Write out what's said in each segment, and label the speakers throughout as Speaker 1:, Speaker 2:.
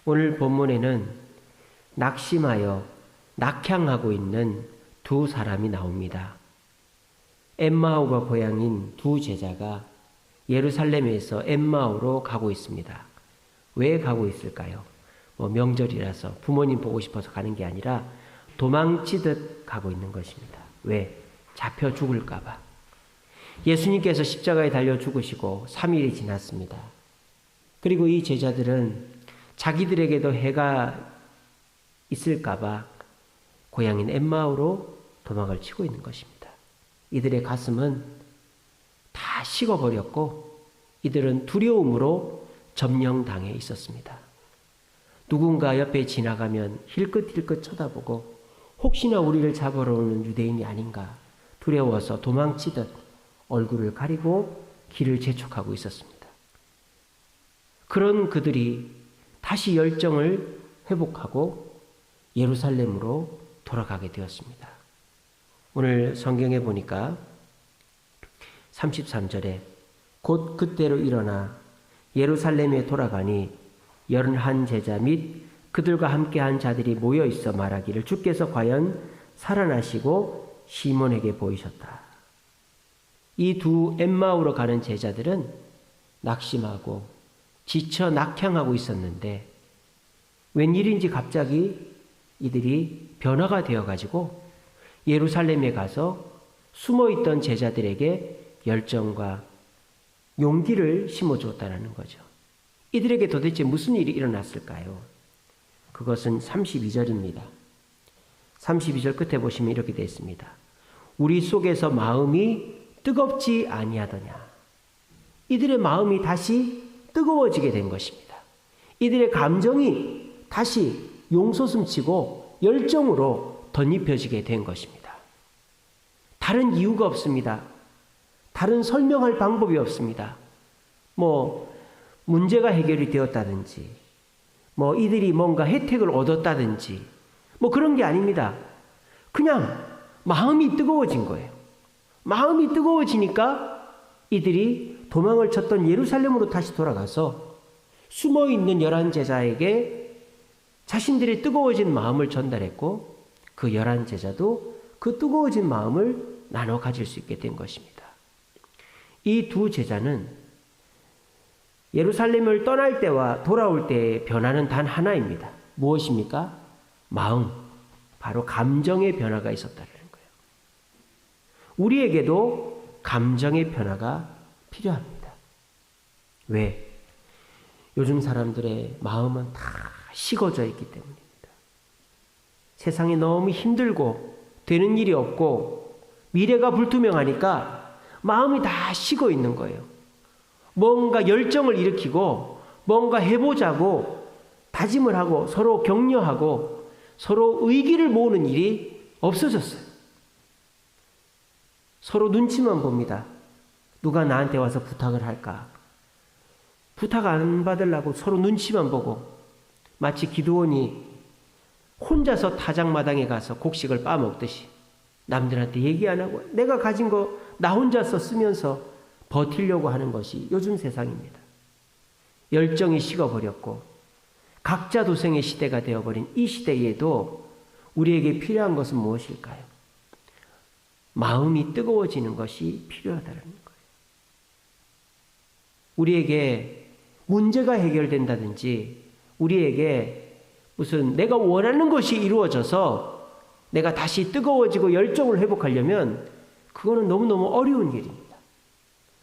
Speaker 1: 오늘 본문에는 낙심하여 낙향하고 있는 두 사람이 나옵니다. 엠마오가 고향인 두 제자가 예루살렘에서 엠마오로 가고 있습니다. 왜 가고 있을까요? 명절이라서 부모님 보고 싶어서 가는 게 아니라 도망치듯 가고 있는 것입니다. 왜? 잡혀 죽을까 봐. 예수님께서 십자가에 달려 죽으시고 3일이 지났습니다. 그리고 이 제자들은 자기들에게도 해가 있을까 봐 고향인 엠마오로 도망을 치고 있는 것입니다. 이들의 가슴은 다 식어버렸고 이들은 두려움으로 점령당해 있었습니다. 누군가 옆에 지나가면 힐끗힐끗 쳐다보고 혹시나 우리를 잡으러 오는 유대인이 아닌가 두려워서 도망치듯 얼굴을 가리고 길을 재촉하고 있었습니다. 그런 그들이 다시 열정을 회복하고 예루살렘으로 돌아가게 되었습니다. 오늘 성경에 보니까 33절에 곧 그때로 일어나 예루살렘에 돌아가니 11 제자 및 그들과 함께한 자들이 모여 있어 말하기를 주께서 과연 살아나시고 시몬에게 보이셨다. 이 두 엠마오로 가는 제자들은 낙심하고 지쳐 낙향하고 있었는데 웬일인지 갑자기 이들이 변화가 되어가지고 예루살렘에 가서 숨어있던 제자들에게 열정과 용기를 심어주었다는 거죠. 이들에게 도대체 무슨 일이 일어났을까요? 그것은 32절입니다. 32절 끝에 보시면 이렇게 되어 있습니다. 우리 속에서 마음이 뜨겁지 아니하더냐. 이들의 마음이 다시 뜨거워지게 된 것입니다. 이들의 감정이 다시 용솟음치고 열정으로 덧입혀지게 된 것입니다. 다른 이유가 없습니다. 다른 설명할 방법이 없습니다. 문제가 해결이 되었다든지, 이들이 뭔가 혜택을 얻었다든지, 그런 게 아닙니다. 그냥 마음이 뜨거워진 거예요. 마음이 뜨거워지니까 이들이 도망을 쳤던 예루살렘으로 다시 돌아가서 숨어있는 11 제자에게 자신들의 뜨거워진 마음을 전달했고 그 11 제자도 그 뜨거워진 마음을 나눠 가질 수 있게 된 것입니다. 이 두 제자는 예루살렘을 떠날 때와 돌아올 때의 변화는 단 하나입니다. 무엇입니까? 마음, 바로 감정의 변화가 있었다는 거예요. 우리에게도 감정의 변화가 필요합니다. 왜? 요즘 사람들의 마음은 다 식어져 있기 때문입니다. 세상이 너무 힘들고 되는 일이 없고 미래가 불투명하니까 마음이 다 식어 있는 거예요. 뭔가 열정을 일으키고 뭔가 해보자고 다짐을 하고 서로 격려하고 서로 의기를 모으는 일이 없어졌어요. 서로 눈치만 봅니다. 누가 나한테 와서 부탁을 할까? 부탁 안 받으려고 서로 눈치만 보고 마치 기드온이 혼자서 타작마당에 가서 곡식을 빠먹듯이 남들한테 얘기 안 하고 내가 가진 거 나 혼자서 쓰면서 버티려고 하는 것이 요즘 세상입니다. 열정이 식어버렸고 각자 도생의 시대가 되어버린 이 시대에도 우리에게 필요한 것은 무엇일까요? 마음이 뜨거워지는 것이 필요하다는 거예요. 우리에게 문제가 해결된다든지 우리에게 무슨 내가 원하는 것이 이루어져서 내가 다시 뜨거워지고 열정을 회복하려면 그거는 너무너무 어려운 일입니다.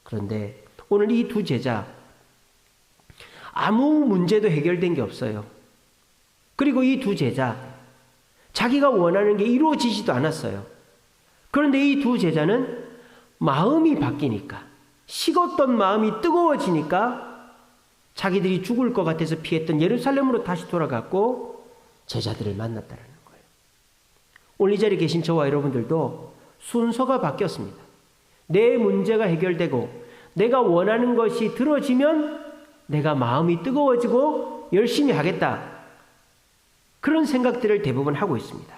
Speaker 1: 그런데 오늘 이 두 제자 아무 문제도 해결된 게 없어요. 그리고 이 두 제자 자기가 원하는 게 이루어지지도 않았어요. 그런데 이 두 제자는 마음이 바뀌니까 식었던 마음이 뜨거워지니까 자기들이 죽을 것 같아서 피했던 예루살렘으로 다시 돌아갔고 제자들을 만났다는 거예요. 오늘 이 자리에 계신 저와 여러분들도 순서가 바뀌었습니다. 내 문제가 해결되고 내가 원하는 것이 들어지면 내가 마음이 뜨거워지고 열심히 하겠다. 그런 생각들을 대부분 하고 있습니다.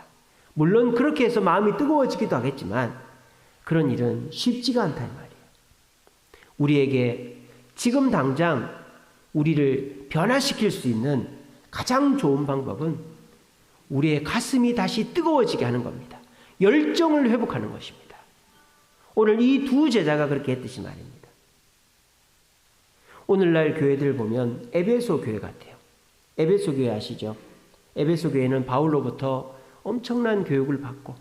Speaker 1: 물론 그렇게 해서 마음이 뜨거워지기도 하겠지만 그런 일은 쉽지가 않다 이 말이에요. 우리에게 지금 당장 우리를 변화시킬 수 있는 가장 좋은 방법은 우리의 가슴이 다시 뜨거워지게 하는 겁니다. 열정을 회복하는 것입니다. 오늘 이 두 제자가 그렇게 했듯이 말입니다. 오늘날 교회들 보면 에베소 교회 같아요. 에베소 교회 아시죠? 에베소 교회는 바울로부터 엄청난 교육을 받고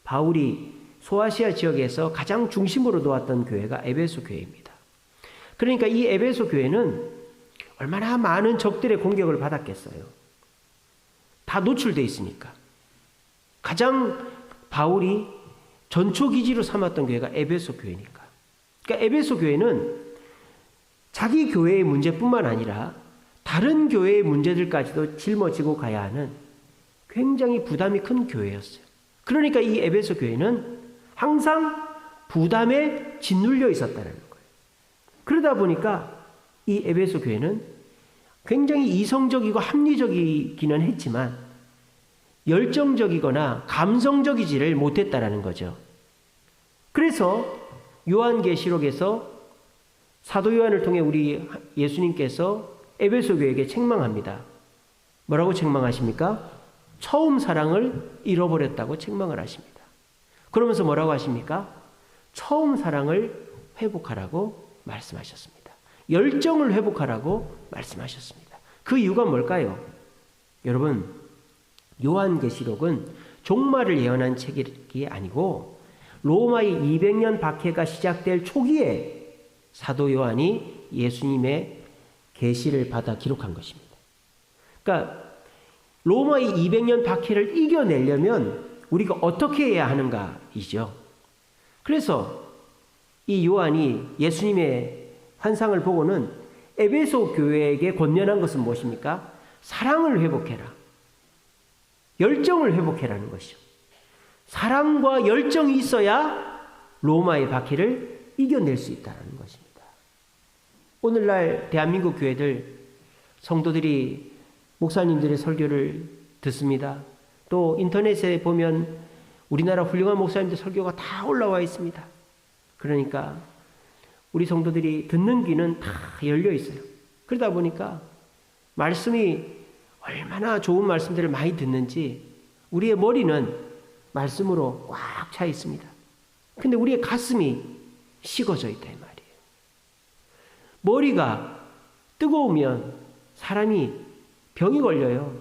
Speaker 1: 바울이 소아시아 지역에서 가장 중심으로 놓았던 교회가 에베소 교회입니다. 그러니까 이 에베소 교회는 얼마나 많은 적들의 공격을 받았겠어요. 다 노출되어 있으니까. 가장 바울이 전초기지로 삼았던 교회가 에베소 교회니까. 그러니까 에베소 교회는 자기 교회의 문제뿐만 아니라 다른 교회의 문제들까지도 짊어지고 가야 하는 굉장히 부담이 큰 교회였어요. 그러니까 이 에베소 교회는 항상 부담에 짓눌려 있었다는 거예요. 그러다 보니까 이 에베소 교회는 굉장히 이성적이고 합리적이기는 했지만 열정적이거나 감성적이지를 못했다라는 거죠. 그래서 요한계시록에서 사도 요한을 통해 우리 예수님께서 에베소 교회에게 책망합니다. 뭐라고 책망하십니까? 처음 사랑을 잃어버렸다고 책망을 하십니다. 그러면서 뭐라고 하십니까? 처음 사랑을 회복하라고 말씀하셨습니다. 열정을 회복하라고 말씀하셨습니다. 그 이유가 뭘까요? 여러분, 요한계시록은 종말을 예언한 책이 아니고 로마의 200년 박해가 시작될 초기에 사도 요한이 예수님의 계시를 받아 기록한 것입니다. 그러니까 로마의 200년 박해를 이겨내려면 우리가 어떻게 해야 하는가이죠. 그래서 이 요한이 예수님의 환상을 보고는 에베소 교회에게 권면한 것은 무엇입니까? 사랑을 회복해라. 열정을 회복해라는 것이죠. 사랑과 열정이 있어야 로마의 박해를 이겨낼 수 있다는 것입니다. 오늘날 대한민국 교회들 성도들이 목사님들의 설교를 듣습니다. 또 인터넷에 보면 우리나라 훌륭한 목사님들 설교가 다 올라와 있습니다. 그러니까 우리 성도들이 듣는 귀는 다 열려 있어요. 그러다 보니까 말씀이 얼마나 좋은 말씀들을 많이 듣는지 우리의 머리는 말씀으로 꽉 차 있습니다. 근데 우리의 가슴이 식어져 있다 이 말이에요. 머리가 뜨거우면 사람이 병이 걸려요.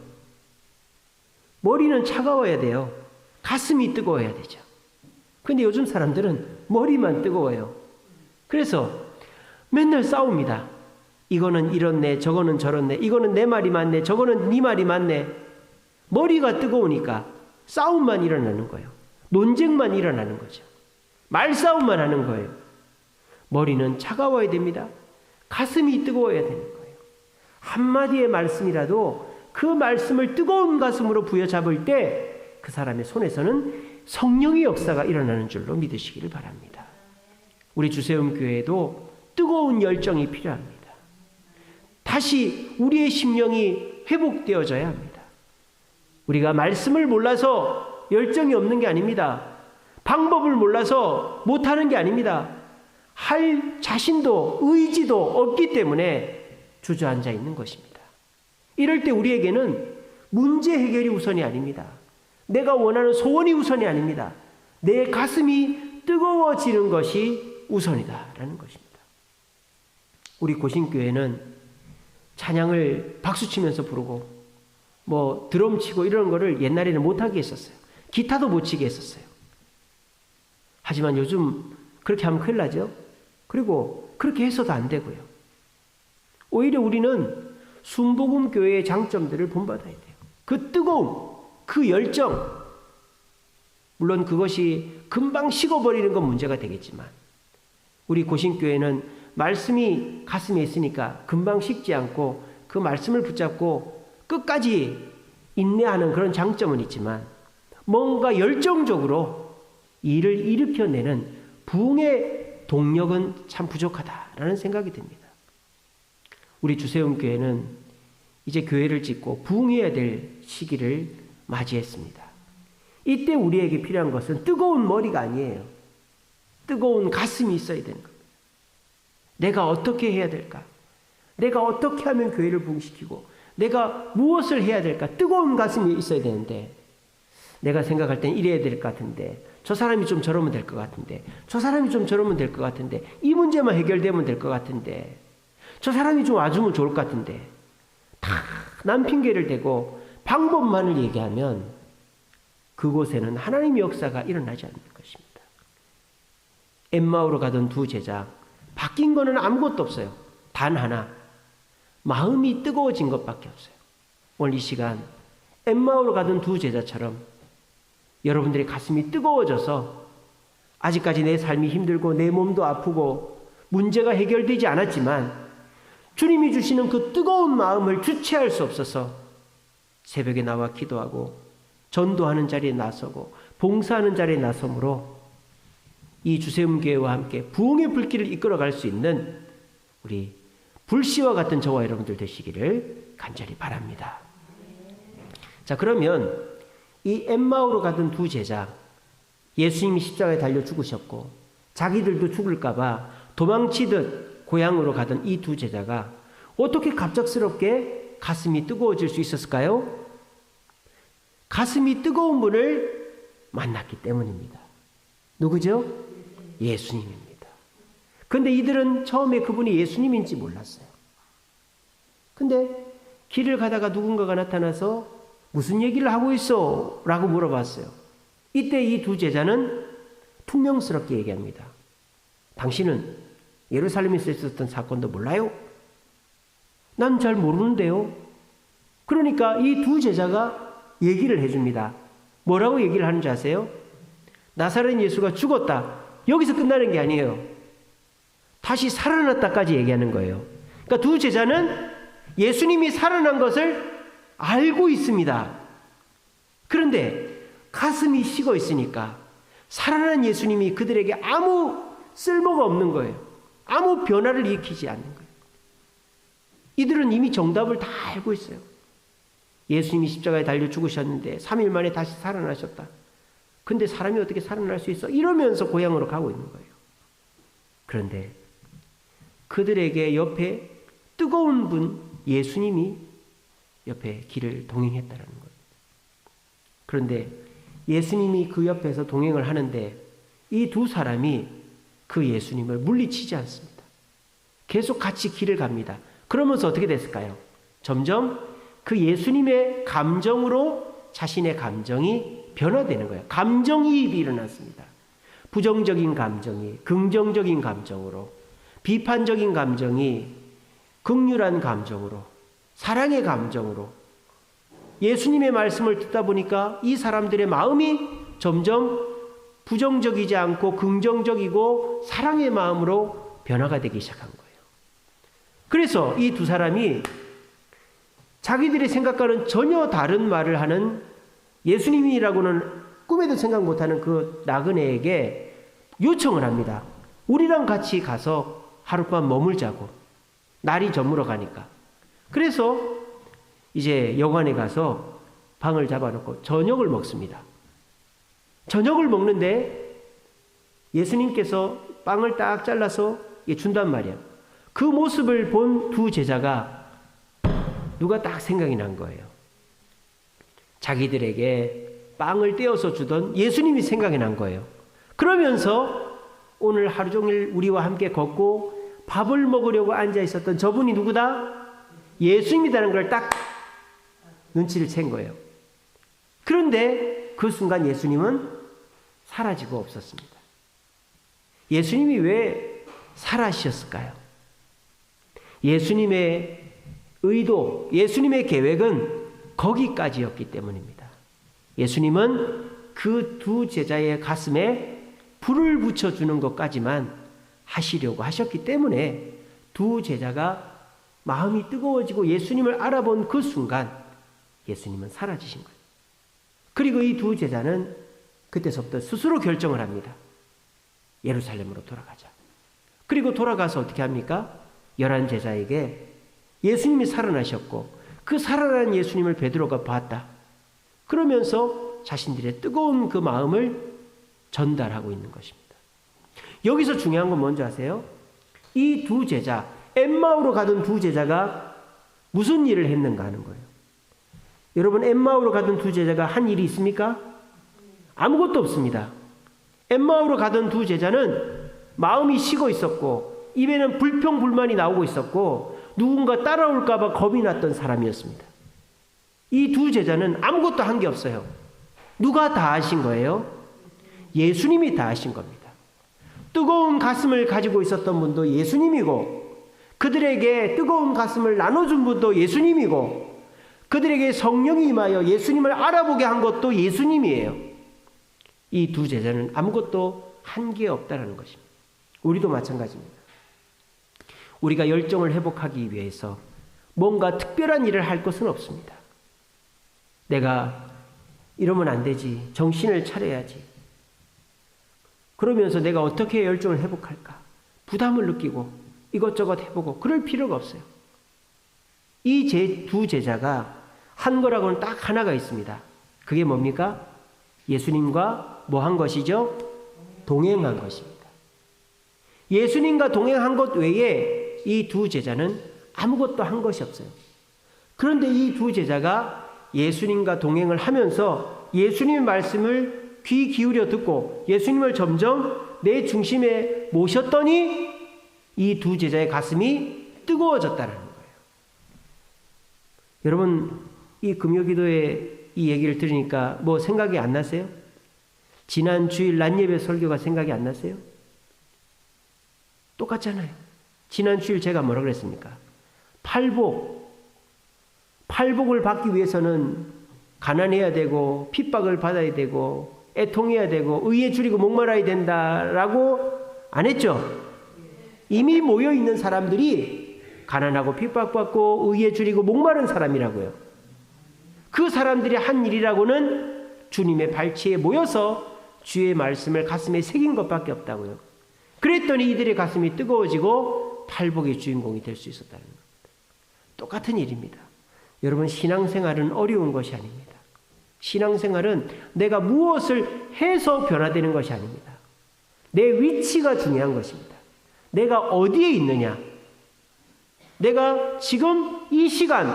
Speaker 1: 머리는 차가워야 돼요. 가슴이 뜨거워야 되죠. 근데 요즘 사람들은 머리만 뜨거워요. 그래서 맨날 싸웁니다. 이거는 이렇네, 저거는 저렇네, 이거는 내 말이 맞네, 저거는 네 말이 맞네. 머리가 뜨거우니까 싸움만 일어나는 거예요. 논쟁만 일어나는 거죠. 말싸움만 하는 거예요. 머리는 차가워야 됩니다. 가슴이 뜨거워야 되는 거예요. 한마디의 말씀이라도 그 말씀을 뜨거운 가슴으로 부여잡을 때 그 사람의 손에서는 성령의 역사가 일어나는 줄로 믿으시기를 바랍니다. 우리 주세움 교회에도 뜨거운 열정이 필요합니다. 다시 우리의 심령이 회복되어져야 합니다. 우리가 말씀을 몰라서 열정이 없는 게 아닙니다. 방법을 몰라서 못하는 게 아닙니다. 할 자신도 의지도 없기 때문에 주저앉아 있는 것입니다. 이럴 때 우리에게는 문제 해결이 우선이 아닙니다. 내가 원하는 소원이 우선이 아닙니다. 내 가슴이 뜨거워지는 것이 우선이다라는 것입니다. 우리 고신교회는 찬양을 박수치면서 부르고 뭐 드럼 치고 이런 거를 옛날에는 못하게 했었어요. 기타도 못 치게 했었어요. 하지만 요즘 그렇게 하면 큰일 나죠. 그리고 그렇게 해서도 안 되고요. 오히려 우리는 순복음 교회의 장점들을 본받아야 돼요. 그 뜨거움, 그 열정, 물론 그것이 금방 식어버리는 건 문제가 되겠지만 우리 고신교회는 말씀이 가슴에 있으니까 금방 식지 않고 그 말씀을 붙잡고 끝까지 인내하는 그런 장점은 있지만 뭔가 열정적으로 일을 일으켜내는 부흥의 동력은 참 부족하다라는 생각이 듭니다. 우리 주세움교회는 이제 교회를 짓고 부흥해야 될 시기를 맞이했습니다. 이때 우리에게 필요한 것은 뜨거운 머리가 아니에요. 뜨거운 가슴이 있어야 되는 겁니다. 내가 어떻게 해야 될까? 내가 어떻게 하면 교회를 부흥시키고 내가 무엇을 해야 될까? 뜨거운 가슴이 있어야 되는데 내가 생각할 땐 이래야 될 것 같은데 저 사람이 좀 저러면 될 것 같은데 저 사람이 좀 저러면 될 것 같은데 이 문제만 해결되면 될 것 같은데 저 사람이 좀 와주면 좋을 것 같은데 다 남 핑계를 대고 방법만을 얘기하면 그곳에는 하나님의 역사가 일어나지 않는 것입니다. 엠마오로 가던 두 제자 바뀐 거는 아무것도 없어요. 단 하나 마음이 뜨거워진 것밖에 없어요. 오늘 이 시간 엠마오로 가던 두 제자처럼 여러분들의 가슴이 뜨거워져서 아직까지 내 삶이 힘들고 내 몸도 아프고 문제가 해결되지 않았지만 주님이 주시는 그 뜨거운 마음을 주체할 수 없어서 새벽에 나와 기도하고 전도하는 자리에 나서고 봉사하는 자리에 나섬으로 이 주세움교회와 함께 부흥의 불길을 이끌어갈 수 있는 우리 불씨와 같은 저와 여러분들 되시기를 간절히 바랍니다. 자, 그러면 이 엠마오로 가던 두 제자, 예수님이 십자가에 달려 죽으셨고 자기들도 죽을까 봐 도망치듯 고향으로 가던 이 두 제자가 어떻게 갑작스럽게 가슴이 뜨거워질 수 있었을까요? 가슴이 뜨거운 분을 만났기 때문입니다. 누구죠? 예수님입니다. 근데 이들은 처음에 그분이 예수님인지 몰랐어요. 근데 길을 가다가 누군가가 나타나서 무슨 얘기를 하고 있어? 라고 물어봤어요. 이때 이 두 제자는 퉁명스럽게 얘기합니다. 당신은 예루살렘에서 있었던 사건도 몰라요? 난 잘 모르는데요. 그러니까 이 두 제자가 얘기를 해줍니다. 뭐라고 얘기를 하는지 아세요? 나사렛 예수가 죽었다. 여기서 끝나는 게 아니에요. 다시 살아났다까지 얘기하는 거예요. 그러니까 두 제자는 예수님이 살아난 것을 알고 있습니다. 그런데 가슴이 식어 있으니까 살아난 예수님이 그들에게 아무 쓸모가 없는 거예요. 아무 변화를 일으키지 않는 거예요. 이들은 이미 정답을 다 알고 있어요. 예수님이 십자가에 달려 죽으셨는데 3일 만에 다시 살아나셨다. 근데 사람이 어떻게 살아날 수 있어? 이러면서 고향으로 가고 있는 거예요. 그런데 그들에게 옆에 뜨거운 분 예수님이 옆에 길을 동행했다는 거예요. 그런데 예수님이 그 옆에서 동행을 하는데 이 두 사람이 그 예수님을 물리치지 않습니다. 계속 같이 길을 갑니다. 그러면서 어떻게 됐을까요? 점점 그 예수님의 감정으로 자신의 감정이 변화되는 거예요. 감정이입이 일어났습니다. 부정적인 감정이 긍정적인 감정으로, 비판적인 감정이 긍휼한 감정으로, 사랑의 감정으로 예수님의 말씀을 듣다 보니까 이 사람들의 마음이 점점 부정적이지 않고 긍정적이고 사랑의 마음으로 변화가 되기 시작한 거예요. 그래서 이 두 사람이 자기들의 생각과는 전혀 다른 말을 하는 예수님이라고는 꿈에도 생각 못하는 그 나그네에게 요청을 합니다. 우리랑 같이 가서 하룻밤 머물자고. 날이 저물어 가니까. 그래서 이제 여관에 가서 방을 잡아놓고 저녁을 먹습니다. 저녁을 먹는데 예수님께서 빵을 딱 잘라서 준단 말이에요. 그 모습을 본 두 제자가 누가 딱 생각이 난 거예요. 자기들에게 빵을 떼어서 주던 예수님이 생각이 난 거예요. 그러면서 오늘 하루 종일 우리와 함께 걷고 밥을 먹으려고 앉아 있었던 저분이 누구다? 예수님이라는 걸 딱 눈치를 챈 거예요. 그런데 그 순간 예수님은 사라지고 없었습니다. 예수님이 왜 사라지셨을까요? 예수님의 의도, 예수님의 계획은 거기까지였기 때문입니다. 예수님은 그 두 제자의 가슴에 불을 붙여주는 것까지만 하시려고 하셨기 때문에 두 제자가 마음이 뜨거워지고 예수님을 알아본 그 순간 예수님은 사라지신 거예요. 그리고 이 두 제자는 그때서부터 스스로 결정을 합니다. 예루살렘으로 돌아가자. 그리고 돌아가서 어떻게 합니까? 11 제자에게 예수님이 살아나셨고 그 살아난 예수님을 베드로가 봤다. 그러면서 자신들의 뜨거운 그 마음을 전달하고 있는 것입니다. 여기서 중요한 건 뭔지 아세요? 이 두 제자, 엠마오로 가던 두 제자가 무슨 일을 했는가 하는 거예요. 여러분, 엠마오로 가던 두 제자가 한 일이 있습니까? 아무것도 없습니다. 엠마오로 가던 두 제자는 마음이 식어 있었고 입에는 불평불만이 나오고 있었고 누군가 따라올까 봐 겁이 났던 사람이었습니다. 이 두 제자는 아무것도 한 게 없어요. 누가 다 하신 거예요? 예수님이 다 하신 겁니다. 뜨거운 가슴을 가지고 있었던 분도 예수님이고 그들에게 뜨거운 가슴을 나눠준 분도 예수님이고 그들에게 성령이 임하여 예수님을 알아보게 한 것도 예수님이에요. 이 두 제자는 아무것도 한 게 없다는 것입니다. 우리도 마찬가지입니다. 우리가 열정을 회복하기 위해서 뭔가 특별한 일을 할 것은 없습니다. 내가 이러면 안 되지. 정신을 차려야지. 그러면서 내가 어떻게 열정을 회복할까? 부담을 느끼고 이것저것 해보고 그럴 필요가 없어요. 이 두 제자가 한 거라고는 딱 하나가 있습니다. 그게 뭡니까? 예수님과 뭐 한 것이죠? 동행한 것입니다. 예수님과 동행한 것 외에 이 두 제자는 아무것도 한 것이 없어요. 그런데 이 두 제자가 예수님과 동행을 하면서 예수님의 말씀을 귀 기울여 듣고 예수님을 점점 내 중심에 모셨더니 이 두 제자의 가슴이 뜨거워졌다는 거예요. 여러분, 이 금요기도에 이 얘기를 들으니까 뭐 생각이 안 나세요? 지난 주일 낮예배 설교가 생각이 안 나세요? 똑같잖아요. 지난 주일 제가 뭐라 그랬습니까? 팔복을 받기 위해서는 가난해야 되고 핍박을 받아야 되고 애통해야 되고 의에 줄이고 목말라야 된다라고 안 했죠? 이미 모여있는 사람들이 가난하고 핍박받고 의에 줄이고 목마른 사람이라고요. 그 사람들이 한 일이라고는 주님의 발치에 모여서 주의 말씀을 가슴에 새긴 것밖에 없다고요. 그랬더니 이들의 가슴이 뜨거워지고 팔복의 주인공이 될 수 있었다는 겁니다. 똑같은 일입니다. 여러분, 신앙생활은 어려운 것이 아닙니다. 신앙생활은 내가 무엇을 해서 변화되는 것이 아닙니다. 내 위치가 중요한 것입니다. 내가 어디에 있느냐, 내가 지금 이 시간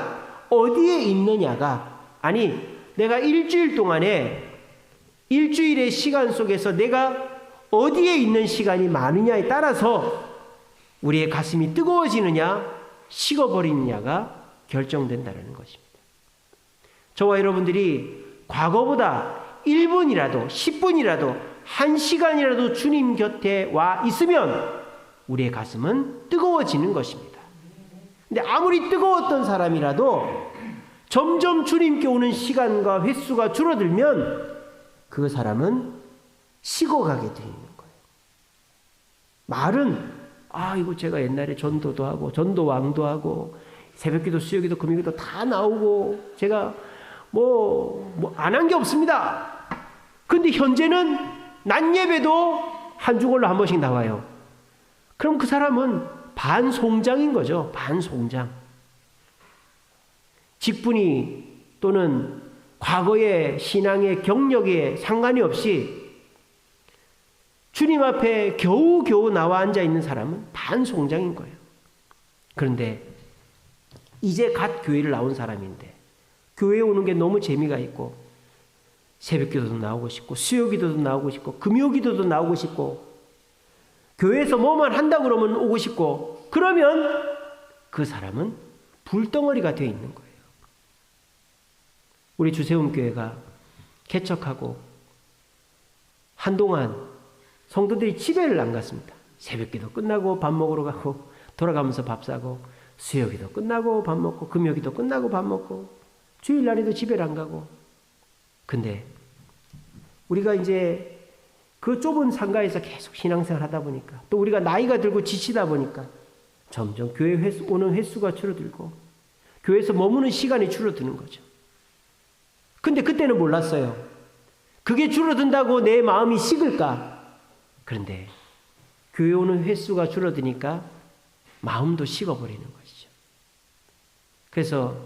Speaker 1: 어디에 있느냐가, 아니 내가 일주일 동안에 일주일의 시간 속에서 내가 어디에 있는 시간이 많으냐에 따라서 우리의 가슴이 뜨거워지느냐 식어버리느냐가 결정된다는 것입니다. 저와 여러분들이 과거보다 1분이라도 10분이라도 1시간이라도 주님 곁에 와 있으면 우리의 가슴은 뜨거워지는 것입니다. 근데 아무리 뜨거웠던 사람이라도 점점 주님께 오는 시간과 횟수가 줄어들면 그 사람은 식어가게 되는 거예요. 말은 이거 제가 옛날에 전도도 하고 전도왕도 하고 새벽기도, 수요기도, 금요기도 다 나오고 제가 안 한 게 없습니다. 근데 현재는 낮 예배도 한 주걸로 한 번씩 나와요. 그럼 그 사람은 반송장인 거죠. 반송장. 직분이 또는 과거의 신앙의 경력에 상관이 없이 주님 앞에 겨우겨우 나와 앉아 있는 사람은 반송장인 거예요. 그런데 이제 갓 교회를 나온 사람인데 교회에 오는 게 너무 재미가 있고 새벽기도도 나오고 싶고 수요기도도 나오고 싶고 금요기도도 나오고 싶고 교회에서 뭐만 한다고 그러면 오고 싶고 그러면 그 사람은 불덩어리가 되어 있는 거예요. 우리 주세움교회가 개척하고 한동안 성도들이 집에를 안 갔습니다. 새벽기도 끝나고 밥 먹으러 가고 돌아가면서 밥 사고 수요기도 끝나고 밥 먹고 금요기도 끝나고 밥 먹고 주일날에도 집에를 안 가고. 근데 우리가 이제 그 좁은 상가에서 계속 신앙생활 하다 보니까 또 우리가 나이가 들고 지치다 보니까 점점 교회 오는 횟수가 줄어들고 교회에서 머무는 시간이 줄어드는 거죠. 근데 그때는 몰랐어요. 그게 줄어든다고 내 마음이 식을까? 그런데 교회 오는 횟수가 줄어드니까 마음도 식어버리는 것이죠. 그래서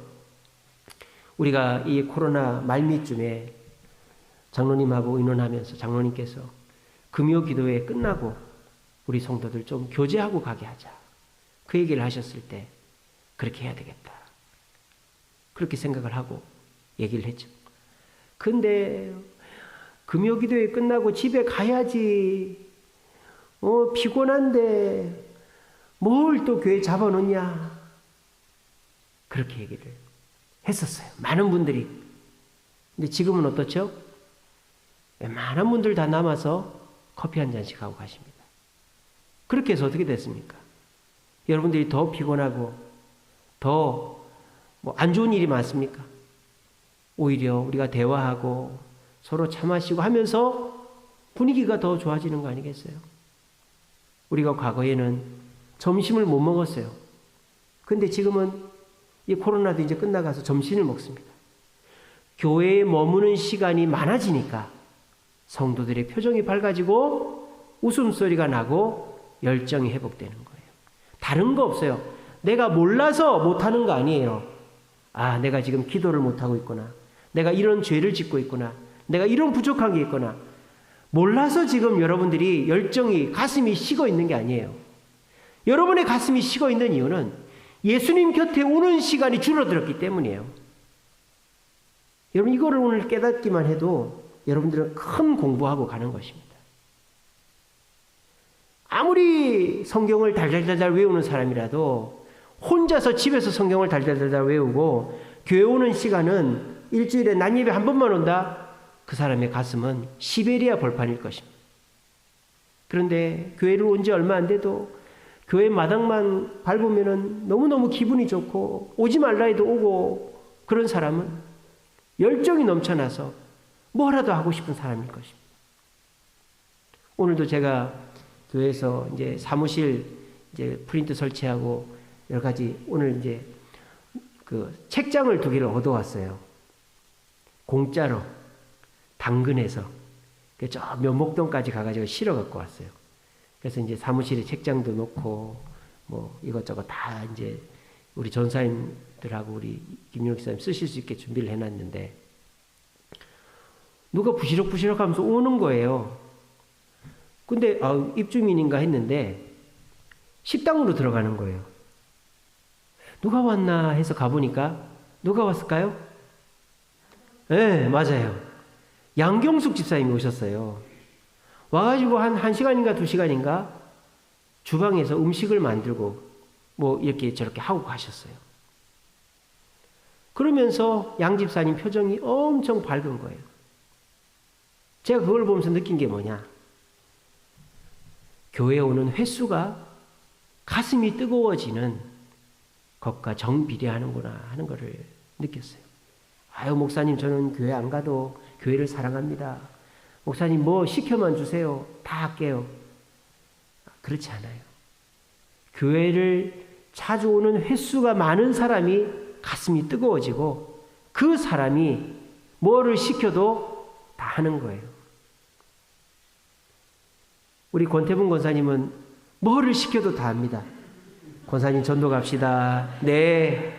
Speaker 1: 우리가 이 코로나 말미쯤에 장로님하고 의논하면서 장로님께서 금요 기도회 끝나고 우리 성도들 좀 교제하고 가게 하자. 그 얘기를 하셨을 때 그렇게 해야 되겠다. 그렇게 생각을 하고 얘기를 했죠. 근데 금요기도회 끝나고 집에 가야지. 피곤한데 뭘 또 교회 잡아놓냐. 그렇게 얘기를 했었어요. 많은 분들이. 근데 지금은 어떻죠? 많은 분들 다 남아서 커피 한 잔씩 하고 가십니다. 그렇게 해서 어떻게 됐습니까? 여러분들이 더 피곤하고 더 안 좋은 일이 많습니까? 오히려 우리가 대화하고 서로 차 마시고 하면서 분위기가 더 좋아지는 거 아니겠어요? 우리가 과거에는 점심을 못 먹었어요. 근데 지금은 이 코로나도 이제 끝나가서 점심을 먹습니다. 교회에 머무는 시간이 많아지니까 성도들의 표정이 밝아지고 웃음소리가 나고 열정이 회복되는 거예요. 다른 거 없어요. 내가 몰라서 못하는 거 아니에요. 아, 내가 지금 기도를 못하고 있구나. 내가 이런 죄를 짓고 있구나. 내가 이런 부족한 게 있구나. 몰라서 지금 여러분들이 열정이, 가슴이 식어 있는 게 아니에요. 여러분의 가슴이 식어 있는 이유는 예수님 곁에 오는 시간이 줄어들었기 때문이에요. 여러분, 이거를 오늘 깨닫기만 해도 여러분들은 큰 공부하고 가는 것입니다. 아무리 성경을 달달달달 외우는 사람이라도 혼자서 집에서 성경을 달달달달 외우고 교회 오는 시간은 일주일에 난예배 한 번만 온다? 그 사람의 가슴은 시베리아 벌판일 것입니다. 그런데 교회를 온 지 얼마 안 돼도 교회 마당만 밟으면 너무너무 기분이 좋고 오지 말라 해도 오고 그런 사람은 열정이 넘쳐나서 뭐라도 하고 싶은 사람일 것입니다. 오늘도 제가 교회에서 이제 사무실 이제 프린트 설치하고 여러 가지 오늘 이제 그 책장을 2개를 얻어왔어요. 공짜로 당근에서 저 면목동까지 가가지고 실어 갖고 왔어요. 그래서 이제 사무실에 책장도 놓고 뭐 이것저것 다 이제 우리 전사님들하고 우리 김윤옥 사님 쓰실 수 있게 준비를 해놨는데 누가 부시럭부시럭 하면서 오는 거예요. 근데 입주민인가 했는데 식당으로 들어가는 거예요. 누가 왔나 해서 가보니까 누가 왔을까요? 네, 맞아요. 양경숙 집사님이 오셨어요. 와가지고 한 1시간인가 2시간인가 주방에서 음식을 만들고 뭐 이렇게 저렇게 하고 가셨어요. 그러면서 양 집사님 표정이 엄청 밝은 거예요. 제가 그걸 보면서 느낀 게 뭐냐. 교회에 오는 횟수가 가슴이 뜨거워지는 것과 정비례하는구나 하는 것을 느꼈어요. 아유, 목사님, 저는 교회 안 가도 교회를 사랑합니다. 목사님, 뭐 시켜만 주세요. 다 할게요. 그렇지 않아요. 교회를 자주 오는 횟수가 많은 사람이 가슴이 뜨거워지고 그 사람이 뭐를 시켜도 다 하는 거예요. 우리 권태분 권사님은 뭐를 시켜도 다 합니다. 권사님 전도 갑시다. 네.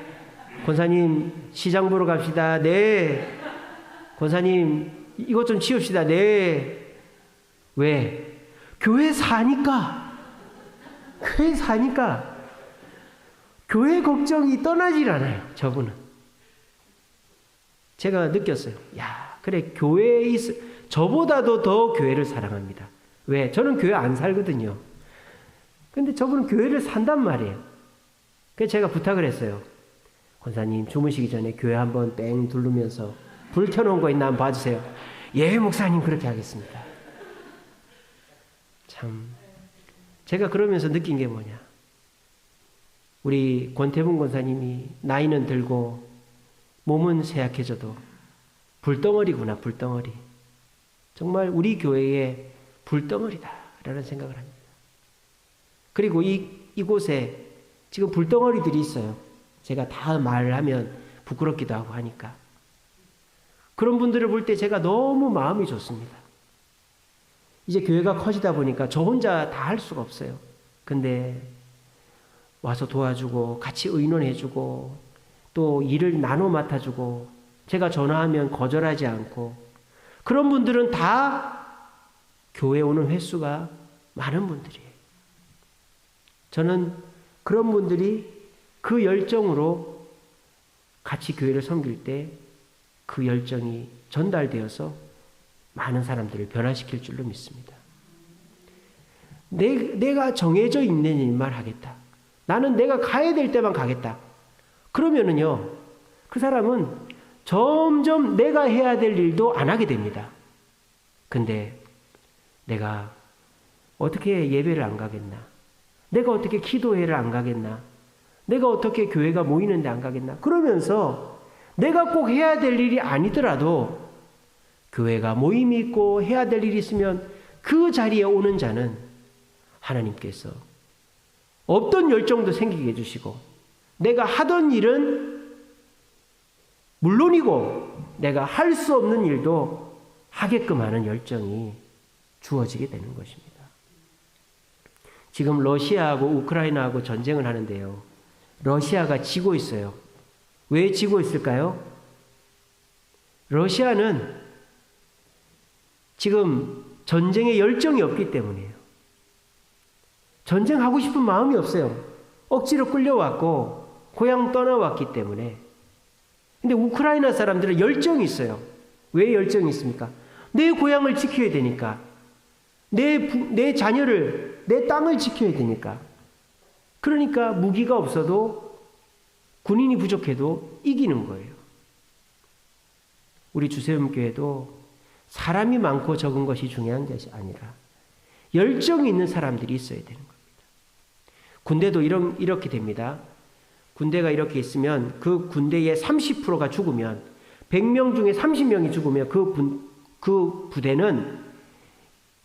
Speaker 1: 권사님 시장 보러 갑시다. 네. 권사님 이것 좀 치웁시다. 네. 왜? 교회 사니까. 교회 사니까. 교회 걱정이 떠나질 않아요. 저분은. 제가 느꼈어요. 야, 그래, 교회에 저보다도 더 교회를 사랑합니다. 왜? 저는 교회 안 살거든요. 근데 저분은 교회를 산단 말이에요. 그래서 제가 부탁을 했어요. 권사님, 주무시기 전에 교회 한번 뺑 두르면서 불 켜놓은 거 있나 한번 봐주세요. 예, 목사님, 그렇게 하겠습니다. 참, 제가 그러면서 느낀 게 뭐냐. 우리 권태분 권사님이 나이는 들고 몸은 쇠약해져도 불덩어리구나, 불덩어리. 정말 우리 교회의 불덩어리다라는 생각을 합니다. 그리고 이곳에 지금 불덩어리들이 있어요. 제가 다 말을 하면 부끄럽기도 하고 하니까. 그런 분들을 볼 때 제가 너무 마음이 좋습니다. 이제 교회가 커지다 보니까 저 혼자 다 할 수가 없어요. 근데 와서 도와주고 같이 의논해주고 또 일을 나눠 맡아주고 제가 전화하면 거절하지 않고 그런 분들은 다 교회에 오는 횟수가 많은 분들이에요. 저는 그런 분들이 그 열정으로 같이 교회를 섬길 때 그 열정이 전달되어서 많은 사람들을 변화시킬 줄로 믿습니다. 내가 정해져 있는 일만 하겠다. 나는 내가 가야 될 때만 가겠다. 그러면은요, 그 사람은 점점 내가 해야 될 일도 안 하게 됩니다. 근데 내가 어떻게 예배를 안 가겠나? 내가 어떻게 기도회를 안 가겠나? 내가 어떻게 교회가 모이는데 안 가겠나? 그러면서 내가 꼭 해야 될 일이 아니더라도 교회가 모임이 있고 해야 될 일이 있으면 그 자리에 오는 자는 하나님께서 없던 열정도 생기게 해주시고 내가 하던 일은 물론이고 내가 할 수 없는 일도 하게끔 하는 열정이 주어지게 되는 것입니다. 지금 러시아하고 우크라이나하고 전쟁을 하는데요. 러시아가 지고 있어요. 왜 지고 있을까요? 러시아는 지금 전쟁에 열정이 없기 때문이에요. 전쟁하고 싶은 마음이 없어요. 억지로 끌려왔고 고향 떠나왔기 때문에. 근데 우크라이나 사람들은 열정이 있어요. 왜 열정이 있습니까? 내 고향을 지켜야 되니까. 내 자녀를, 내 땅을 지켜야 되니까. 그러니까 무기가 없어도 군인이 부족해도 이기는 거예요. 우리 주세움교회도 사람이 많고 적은 것이 중요한 것이 아니라 열정이 있는 사람들이 있어야 되는 겁니다. 군대도 이렇게 됩니다. 군대가 이렇게 있으면 그 군대의 30%가 죽으면 100명 중에 30명이 죽으면 그 부대는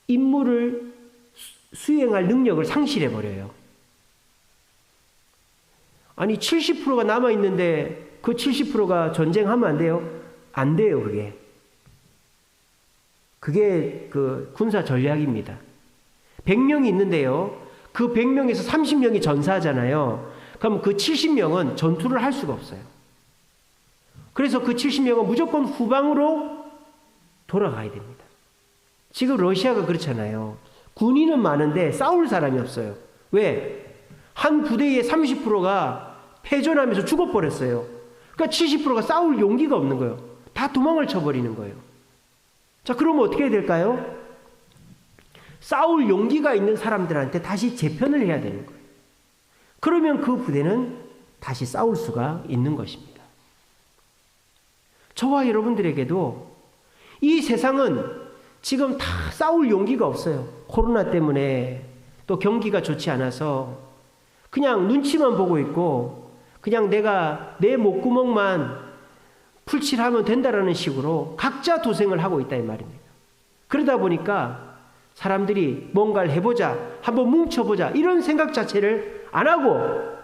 Speaker 1: 임무를 수행할 능력을 상실해버려요. 아니 70%가 남아있는데 그 70%가 전쟁하면 안 돼요? 안 돼요. 그게 그 군사 전략입니다. 100명이 있는데요. 그 100명에서 30명이 전사하잖아요. 그럼 그 70명은 전투를 할 수가 없어요. 그래서 그 70명은 무조건 후방으로 돌아가야 됩니다. 지금 러시아가 그렇잖아요. 군인은 많은데 싸울 사람이 없어요. 왜? 한 부대의 30%가 패전하면서 죽어버렸어요. 그러니까 70%가 싸울 용기가 없는 거예요. 다 도망을 쳐버리는 거예요. 자, 그러면 어떻게 해야 될까요? 싸울 용기가 있는 사람들한테 다시 재편을 해야 되는 거예요. 그러면 그 부대는 다시 싸울 수가 있는 것입니다. 저와 여러분들에게도 이 세상은 지금 다 싸울 용기가 없어요. 코로나 때문에 또 경기가 좋지 않아서 그냥 눈치만 보고 있고 그냥 내가 내 목구멍만 풀칠하면 된다라는 식으로 각자 도생을 하고 있다 이 말입니다. 그러다 보니까 사람들이 뭔가를 해보자, 한번 뭉쳐보자 이런 생각 자체를 안 하고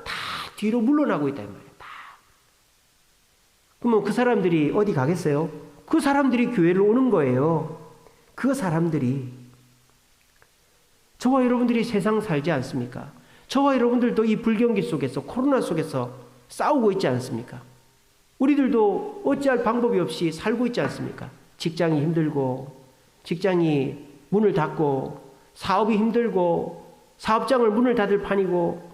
Speaker 1: 다 뒤로 물러나고 있다 이 말이에요. 다. 그러면 그 사람들이 어디 가겠어요? 그 사람들이 교회를 오는 거예요. 그 사람들이 저와 여러분들이 세상 살지 않습니까? 저와 여러분들도 이 불경기 속에서 코로나 속에서 싸우고 있지 않습니까? 우리들도 어찌할 방법이 없이 살고 있지 않습니까? 직장이 힘들고 직장이 문을 닫고 사업이 힘들고 사업장을 문을 닫을 판이고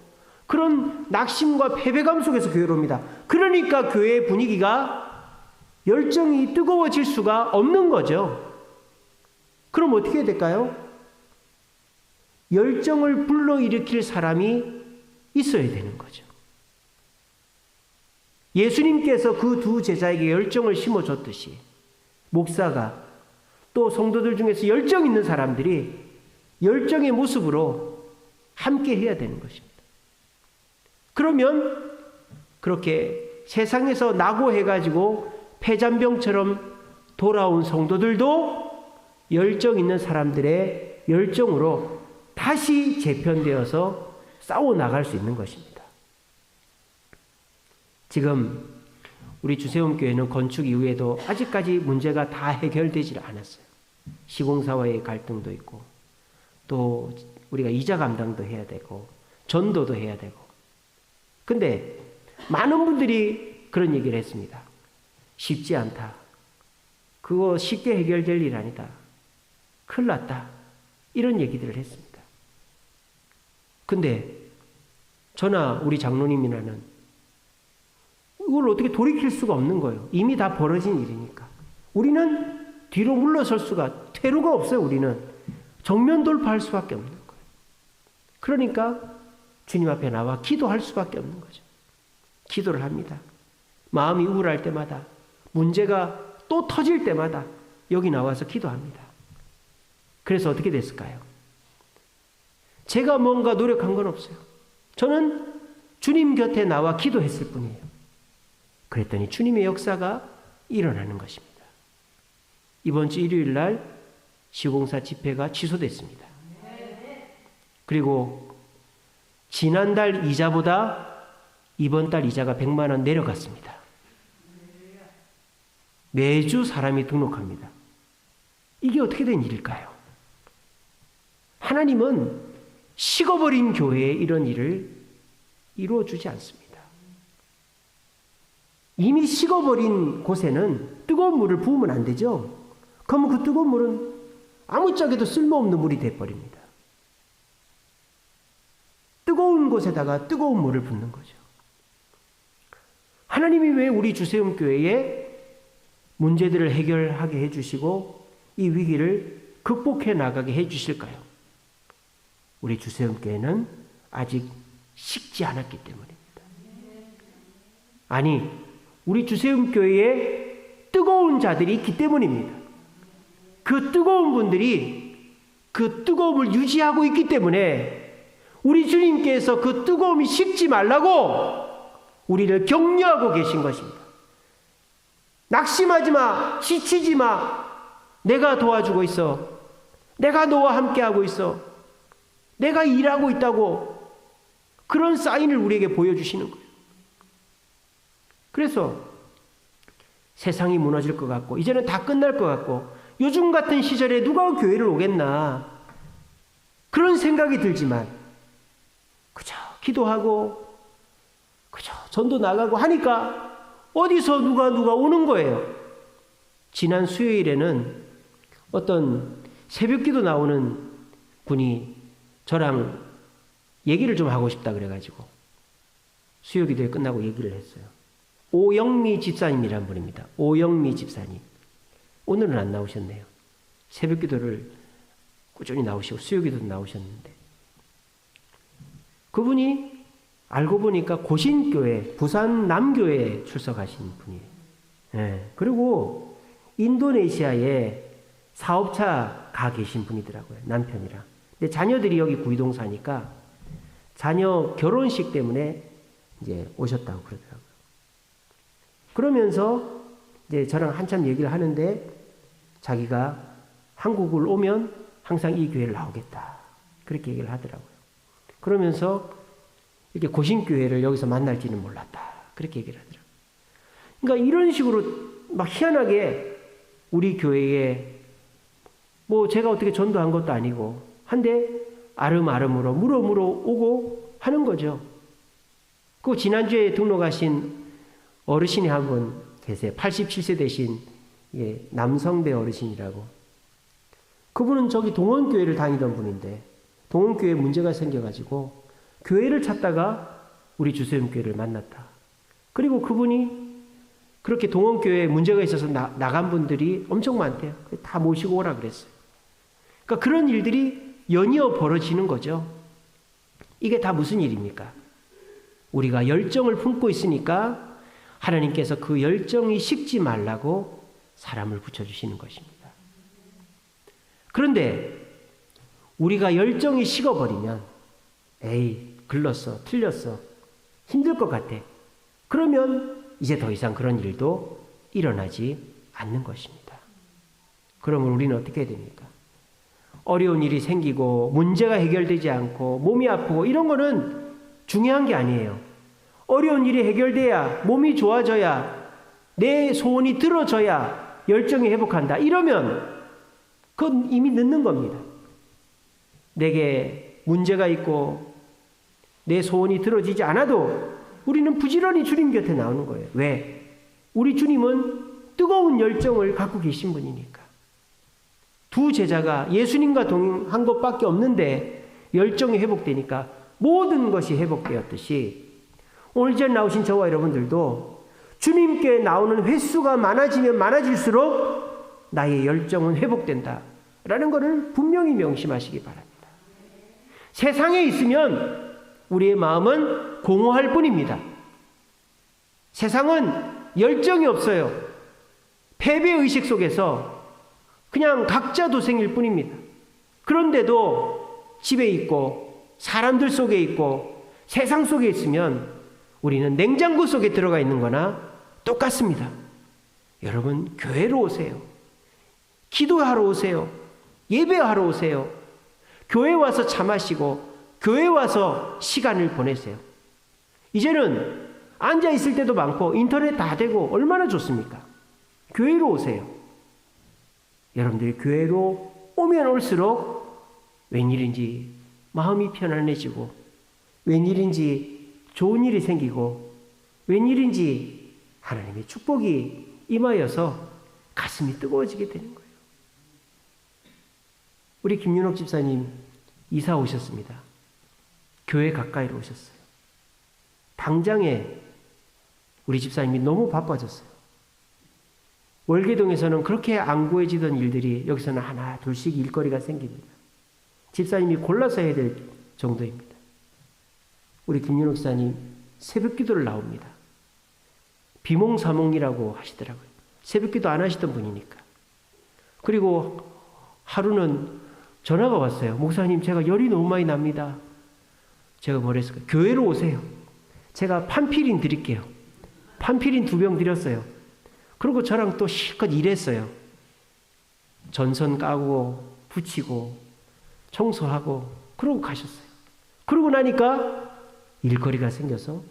Speaker 1: 그런 낙심과 패배감 속에서 교회로 옵니다. 그러니까 교회의 분위기가 열정이 뜨거워질 수가 없는 거죠. 그럼 어떻게 해야 될까요? 열정을 불러일으킬 사람이 있어야 되는 거죠. 예수님께서 그 두 제자에게 열정을 심어줬듯이 목사가 또 성도들 중에서 열정 있는 사람들이 열정의 모습으로 함께 해야 되는 것입니다. 그러면 그렇게 세상에서 낙오해가지고 폐잔병처럼 돌아온 성도들도 열정 있는 사람들의 열정으로 다시 재편되어서 싸워나갈 수 있는 것입니다. 지금 우리 주세움교회는 건축 이후에도 아직까지 문제가 다 해결되지 않았어요. 시공사와의 갈등도 있고 또 우리가 이자 감당도 해야 되고 전도도 해야 되고 근데 많은 분들이 그런 얘기를 했습니다. 쉽지 않다. 그거 쉽게 해결될 일 아니다. 큰일 났다. 이런 얘기들을 했습니다. 근데 저나 우리 장로님이나는 이걸 어떻게 돌이킬 수가 없는 거예요. 이미 다 벌어진 일이니까. 우리는 뒤로 물러설 수가, 퇴로가 없어요. 우리는 정면 돌파할 수밖에 없는 거예요. 그러니까 주님 앞에 나와 기도할 수밖에 없는 거죠. 기도를 합니다. 마음이 우울할 때마다, 문제가 또 터질 때마다 여기 나와서 기도합니다. 그래서 어떻게 됐을까요? 제가 뭔가 노력한 건 없어요. 저는 주님 곁에 나와 기도했을 뿐이에요. 그랬더니 주님의 역사가 일어나는 것입니다. 이번 주 일요일 날 시공사 집회가 취소됐습니다. 그리고 지난달 이자보다 이번 달 이자가 100만 원 내려갔습니다. 매주 사람이 등록합니다. 이게 어떻게 된 일일까요? 하나님은 식어버린 교회에 이런 일을 이루어주지 않습니다. 이미 식어버린 곳에는 뜨거운 물을 부으면 안 되죠. 그러면 그 뜨거운 물은 아무짝에도 쓸모없는 물이 돼버립니다. 뜨거운 곳에다가 뜨거운 물을 붓는 거죠. 하나님이 왜 우리 주세움교회에 문제들을 해결하게 해주시고 이 위기를 극복해 나가게 해주실까요? 우리 주세움교회는 아직 식지 않았기 때문입니다. 아니, 우리 주세움교회에 뜨거운 자들이 있기 때문입니다. 그 뜨거운 분들이 그 뜨거움을 유지하고 있기 때문에 우리 주님께서 그 뜨거움이 식지 말라고 우리를 격려하고 계신 것입니다. 낙심하지 마, 지치지 마. 내가 도와주고 있어. 내가 너와 함께하고 있어. 내가 일하고 있다고 그런 사인을 우리에게 보여주시는 거예요. 그래서 세상이 무너질 것 같고 이제는 다 끝날 것 같고 요즘 같은 시절에 누가 교회를 오겠나 그런 생각이 들지만 그저 기도하고 그저 전도 나가고 하니까 어디서 누가 오는 거예요. 지난 수요일에는 어떤 새벽기도 나오는 분이 저랑 얘기를 좀 하고 싶다 그래가지고 수요기도에 끝나고 얘기를 했어요. 오영미 집사님이란 분입니다. 오영미 집사님. 오늘은 안 나오셨네요. 새벽기도를 꾸준히 나오시고 수요기도도 나오셨는데 그분이 알고 보니까 고신교회, 부산 남교회에 출석하신 분이에요. 네. 그리고 인도네시아에 사업차 가 계신 분이더라고요. 남편이랑. 근데 자녀들이 여기 구이동 사니까 자녀 결혼식 때문에 이제 오셨다고 그러더라고요. 그러면서 이제 저랑 한참 얘기를 하는데 자기가 한국을 오면 항상 이 교회를 나오겠다. 그렇게 얘기를 하더라고요. 그러면서 이렇게 고신교회를 여기서 만날지는 몰랐다. 그렇게 얘기를 하더라고요. 그러니까 이런 식으로 막 희한하게 우리 교회에 뭐 제가 어떻게 전도한 것도 아니고 한데 아름아름으로 물어물어 오고 하는 거죠. 그 지난주에 등록하신 어르신이 한 분 계세요. 87세 되신 남성배 어르신이라고. 그분은 저기 동원교회를 다니던 분인데 동원교회에 문제가 생겨가지고 교회를 찾다가 우리 주소연교회를 만났다. 그리고 그분이 그렇게 동원교회에 문제가 있어서 나간 분들이 엄청 많대요. 다 모시고 오라 그랬어요. 그러니까 그런 일들이 연이어 벌어지는 거죠. 이게 다 무슨 일입니까? 우리가 열정을 품고 있으니까 하나님께서 그 열정이 식지 말라고 사람을 붙여주시는 것입니다. 그런데 우리가 열정이 식어버리면 에이, 글렀어, 틀렸어, 힘들 것 같아. 그러면 이제 더 이상 그런 일도 일어나지 않는 것입니다. 그러면 우리는 어떻게 해야 됩니까? 어려운 일이 생기고 문제가 해결되지 않고 몸이 아프고 이런 거는 중요한 게 아니에요. 어려운 일이 해결돼야 몸이 좋아져야 내 소원이 들어져야 열정이 회복한다. 이러면 그건 이미 늦는 겁니다. 내게 문제가 있고 내 소원이 들어지지 않아도 우리는 부지런히 주님 곁에 나오는 거예요. 왜? 우리 주님은 뜨거운 열정을 갖고 계신 분이니까. 두 제자가 예수님과 동행한 것밖에 없는데 열정이 회복되니까 모든 것이 회복되었듯이 오늘 전 나오신 저와 여러분들도 주님께 나오는 횟수가 많아지면 많아질수록 나의 열정은 회복된다 라는 것을 분명히 명심하시기 바랍니다. 세상에 있으면 우리의 마음은 공허할 뿐입니다. 세상은 열정이 없어요. 패배의식 속에서 그냥 각자 도생일 뿐입니다. 그런데도 집에 있고 사람들 속에 있고 세상 속에 있으면 우리는 냉장고 속에 들어가 있는 거나 똑같습니다. 여러분, 교회로 오세요. 기도하러 오세요. 예배하러 오세요. 교회 와서 차 마시고 교회 와서 시간을 보내세요. 이제는 앉아 있을 때도 많고 인터넷 다 되고 얼마나 좋습니까? 교회로 오세요. 여러분들이 교회로 오면 올수록 웬일인지 마음이 편안해지고 웬일인지 좋은 일이 생기고 웬일인지 하나님의 축복이 임하여서 가슴이 뜨거워지게 되는 거예요. 우리 김윤옥 집사님 이사 오셨습니다. 교회 가까이로 오셨어요. 당장에 우리 집사님이 너무 바빠졌어요. 월계동에서는 그렇게 안 구해지던 일들이 여기서는 하나 둘씩 일거리가 생깁니다. 집사님이 골라서 해야 될 정도입니다. 우리 김윤옥 집사님 새벽 기도를 나옵니다. 비몽사몽이라고 하시더라고요. 새벽 기도 안 하시던 분이니까. 그리고 하루는 전화가 왔어요. 목사님, 제가 열이 너무 많이 납니다. 제가 뭐랬을까요? 교회로 오세요. 제가 판피린 드릴게요. 판피린 2병 드렸어요. 그리고 저랑 또 실컷 일했어요. 전선 까고 붙이고 청소하고 그러고 가셨어요. 그러고 나니까 일거리가 생겨서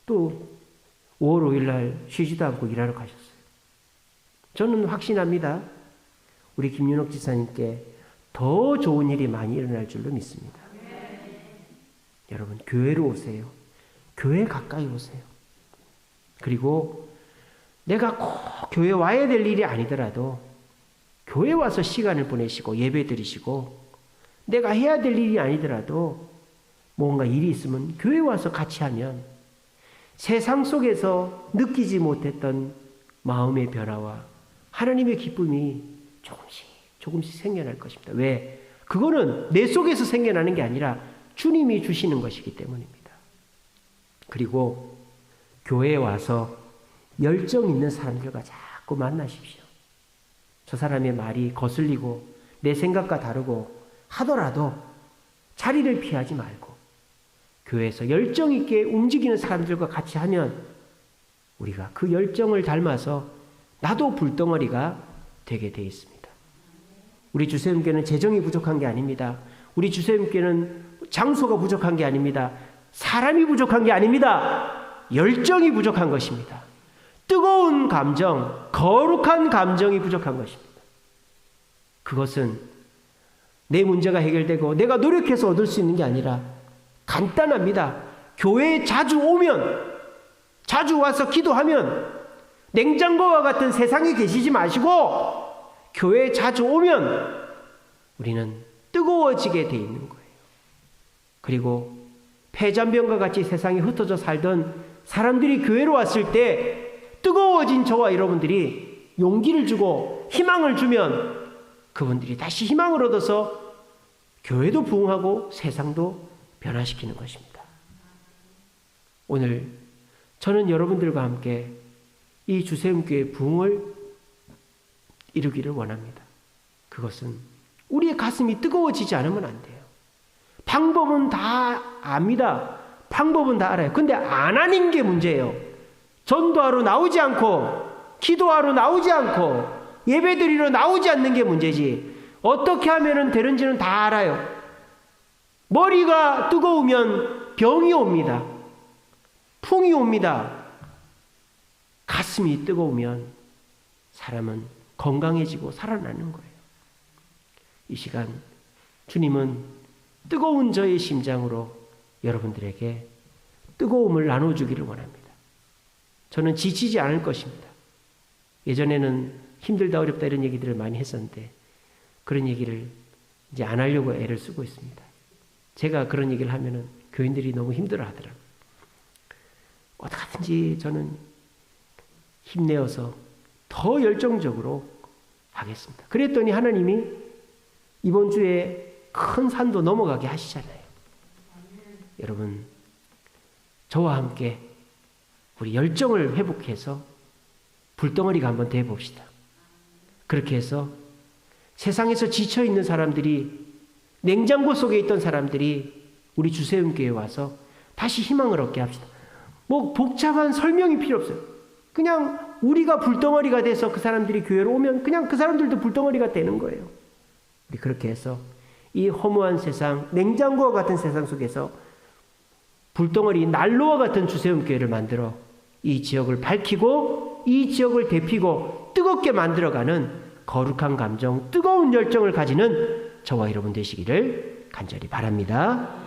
Speaker 1: 또 5월 5일 날 쉬지도 않고 일하러 가셨어요. 저는 확신합니다. 우리 김윤옥 지사님께 더 좋은 일이 많이 일어날 줄로 믿습니다. 여러분, 교회로 오세요. 교회 가까이 오세요. 그리고 내가 꼭 교회 와야 될 일이 아니더라도 교회 와서 시간을 보내시고 예배 드리시고 내가 해야 될 일이 아니더라도 뭔가 일이 있으면 교회 와서 같이 하면 세상 속에서 느끼지 못했던 마음의 변화와 하나님의 기쁨이 조금씩 생겨날 것입니다. 왜? 그거는 내 속에서 생겨나는 게 아니라 주님이 주시는 것이기 때문입니다. 그리고 교회에 와서 열정 있는 사람들과 자꾸 만나십시오. 저 사람의 말이 거슬리고 내 생각과 다르고 하더라도 자리를 피하지 말고 교회에서 열정 있게 움직이는 사람들과 같이 하면 우리가 그 열정을 닮아서 나도 불덩어리가 되게 돼 있습니다. 우리 주세님께는 재정이 부족한 게 아닙니다. 우리 주세님께는 장소가 부족한 게 아닙니다. 사람이 부족한 게 아닙니다. 열정이 부족한 것입니다. 뜨거운 감정, 거룩한 감정이 부족한 것입니다. 그것은 내 문제가 해결되고 내가 노력해서 얻을 수 있는 게 아니라 간단합니다. 교회에 자주 오면, 자주 와서 기도하면 냉장고와 같은 세상에 계시지 마시고 교회에 자주 오면 우리는 뜨거워지게 돼 있는 거예요. 그리고 폐잔병과 같이 세상에 흩어져 살던 사람들이 교회로 왔을 때 뜨거워진 저와 여러분들이 용기를 주고 희망을 주면 그분들이 다시 희망을 얻어서 교회도 부흥하고 세상도 변화시키는 것입니다. 오늘 저는 여러분들과 함께 이 주세음교회 부흥을 이루기를 원합니다. 그것은 우리의 가슴이 뜨거워지지 않으면 안 돼요. 방법은 다 압니다. 방법은 다 알아요. 근데 안 하는 게 문제예요. 전도하러 나오지 않고 기도하러 나오지 않고 예배드리러 나오지 않는 게 문제지 어떻게 하면 되는지는 다 알아요. 머리가 뜨거우면 병이 옵니다. 풍이 옵니다. 가슴이 뜨거우면 사람은 건강해지고 살아나는 거예요. 이 시간 주님은 뜨거운 저의 심장으로 여러분들에게 뜨거움을 나눠주기를 원합니다. 저는 지치지 않을 것입니다. 예전에는 힘들다 어렵다 이런 얘기들을 많이 했었는데 그런 얘기를 이제 안 하려고 애를 쓰고 있습니다. 제가 그런 얘기를 하면은 교인들이 너무 힘들어 하더라고요. 어떻게든지 저는 힘내어서 더 열정적으로 하겠습니다. 그랬더니 하나님이 이번 주에 큰 산도 넘어가게 하시잖아요. 여러분, 저와 함께 우리 열정을 회복해서 불덩어리가 한번 돼봅시다. 그렇게 해서 세상에서 지쳐있는 사람들이, 냉장고 속에 있던 사람들이 우리 주세음교회에 와서 다시 희망을 얻게 합시다. 뭐 복잡한 설명이 필요 없어요. 그냥 우리가 불덩어리가 돼서 그 사람들이 교회로 오면 그냥 그 사람들도 불덩어리가 되는 거예요. 우리 그렇게 해서 이 허무한 세상, 냉장고와 같은 세상 속에서 불덩어리 난로와 같은 주세음교회를 만들어 이 지역을 밝히고 이 지역을 데피고 뜨겁게 만들어가는 거룩한 감정, 뜨거운 열정을 가지는 저와 여러분 되시기를 간절히 바랍니다.